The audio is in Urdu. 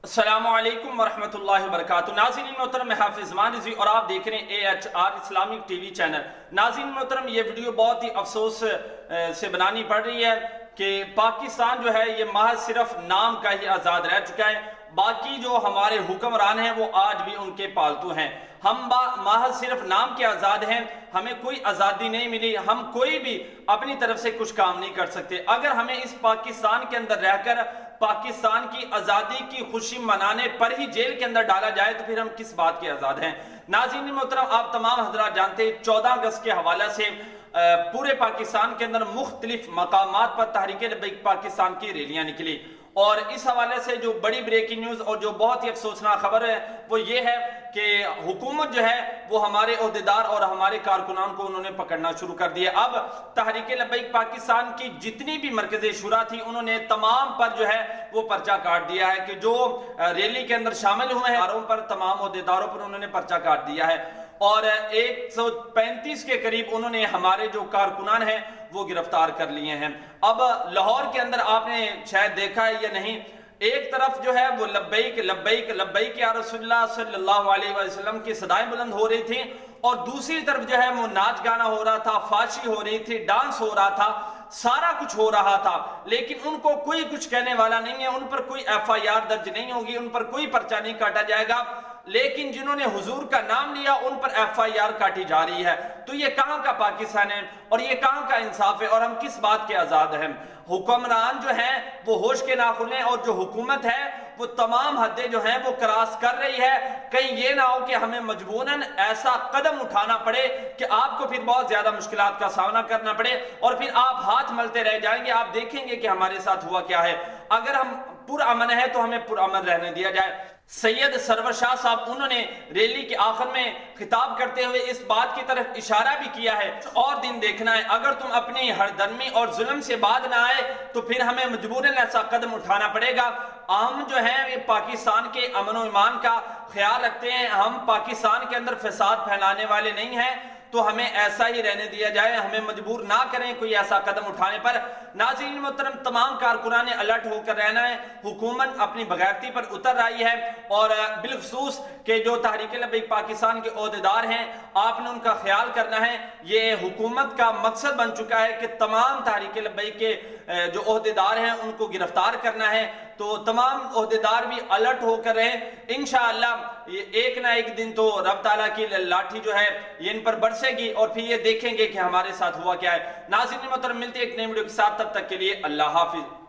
السلام علیکم ورحمۃ اللہ وبرکاتہ۔ ناظرین محترم، میں حافظ مان رضوی اور آپ دیکھ رہے ہیں AHR Islamic T V channel. ناظرین محترم، یہ ویڈیو بہت ہی افسوس سے بنانی پڑ رہی ہے کہ پاکستان جو ہے یہ محض صرف نام کا ہی آزاد رہ چکا ہے، باقی جو ہمارے حکمران ہیں وہ آج بھی ان کے پالتو ہیں۔ ہم محض صرف نام کے آزاد ہیں، ہمیں کوئی آزادی نہیں ملی، ہم کوئی بھی اپنی طرف سے کچھ کام نہیں کر سکتے۔ اگر ہمیں اس پاکستان کے اندر رہ کر پاکستان کی آزادی کی خوشی منانے پر ہی جیل کے اندر ڈالا جائے تو پھر ہم کس بات کے آزاد ہیں؟ ناظرین محترم، آپ تمام حضرات جانتے ہیں 14 اگست کے حوالہ سے پورے پاکستان کے اندر مختلف مقامات پر تحریک لبیک پاکستان کی ریلیاں نکلی، اور اس حوالے سے جو بڑی بریکنگ نیوز اور جو بہت ہی افسوسناک خبر ہے وہ یہ ہے کہ حکومت جو ہے وہ ہمارے عہدیدار اور ہمارے کارکنان کو انہوں نے پکڑنا شروع کر دیا۔ اب تحریک لبیک پاکستان کی جتنی بھی مرکزی شورا تھی انہوں نے تمام پر جو ہے وہ پرچہ کاٹ دیا ہے کہ جو ریلی کے اندر شامل ہوئے ہیں پر تمام عہدیداروں پر انہوں نے پرچہ کاٹ دیا ہے، اور 135 کے قریب انہوں نے ہمارے جو کارکنان ہیں وہ گرفتار کر لیے ہیں۔ اب لاہور کے اندر آپ نے شاید دیکھا ہے یا نہیں، ایک طرف جو ہے وہ لبیک لبیک لبیک یا رسول اللہ صلی اللہ علیہ وسلم کی صدائیں بلند ہو رہی تھی، اور دوسری طرف جو ہے وہ ناچ گانا ہو رہا تھا، فاشی ہو رہی تھی، ڈانس ہو رہا تھا، سارا کچھ ہو رہا تھا، لیکن ان کو کوئی کچھ کہنے والا نہیں ہے، ان پر کوئی FIR درج نہیں ہوگی، ان پر کوئی پرچہ نہیں کاٹا جائے گا، لیکن جنہوں نے حضور کا نام لیا ان پر FIR کاٹی جا رہی ہے۔ تو یہ کہاں کا پاکستان ہے اور یہ کہاں کا انصاف ہے، اور ہم کس بات کے آزاد ہیں؟ حکمران جو ہیں وہ ہوش کے ناخن ہیں، اور جو حکومت ہے وہ تمام حدیں جو ہیں وہ کراس کر رہی ہے۔ کہیں یہ نہ ہو کہ ہمیں مجبوراً ایسا قدم اٹھانا پڑے کہ آپ کو پھر بہت زیادہ مشکلات کا سامنا کرنا پڑے، اور پھر آپ ہاتھ ملتے رہ جائیں گے۔ آپ دیکھیں گے کہ ہمارے ساتھ ہوا کیا ہے۔ اگر ہم پرامن ہے تو ہمیں پرامن رہنے دیا جائے۔ سید سرور شاہ صاحب انہوں نے ریلی کے آخر میں خطاب کرتے ہوئے اس بات کی طرف اشارہ بھی کیا ہے، اور دن دیکھنا ہے، اگر تم اپنی ہردرمی اور ظلم سے بعد نہ آئے تو پھر ہمیں مجبوراً ایسا قدم اٹھانا پڑے گا۔ ہم جو ہیں یہ پاکستان کے امن و ایمان کا خیال رکھتے ہیں، ہم پاکستان کے اندر فساد پھیلانے والے نہیں ہیں، تو ہمیں ایسا ہی رہنے دیا جائے، ہمیں مجبور نہ کریں کوئی ایسا قدم اٹھانے پر۔ ناظرین محترم، تمام کارکنان نے الرٹ ہو کر رہنا ہے۔ حکومت اپنی بغیرتی پر اتر رہی ہے، اور بالخصوص کہ جو تحریک لبیک پاکستان کے عہدیدار ہیں آپ نے ان کا خیال کرنا ہے۔ یہ حکومت کا مقصد بن چکا ہے کہ تمام تحریک لبیک کے جو عہدیدار ہیں ان کو گرفتار کرنا ہے، تو تمام عہدیدار بھی الرٹ ہو کر رہیں۔ انشاءاللہ ایک نہ ایک دن تو رب تعالیٰ کی لاٹھی جو ہے یہ ان پر برسے گی، اور پھر یہ دیکھیں گے کہ ہمارے ساتھ ہوا کیا ہے۔ ناظرین محترم، ملتے ہیں ایک نئی ویڈیو کے ساتھ، تب تک کے لیے اللہ حافظ۔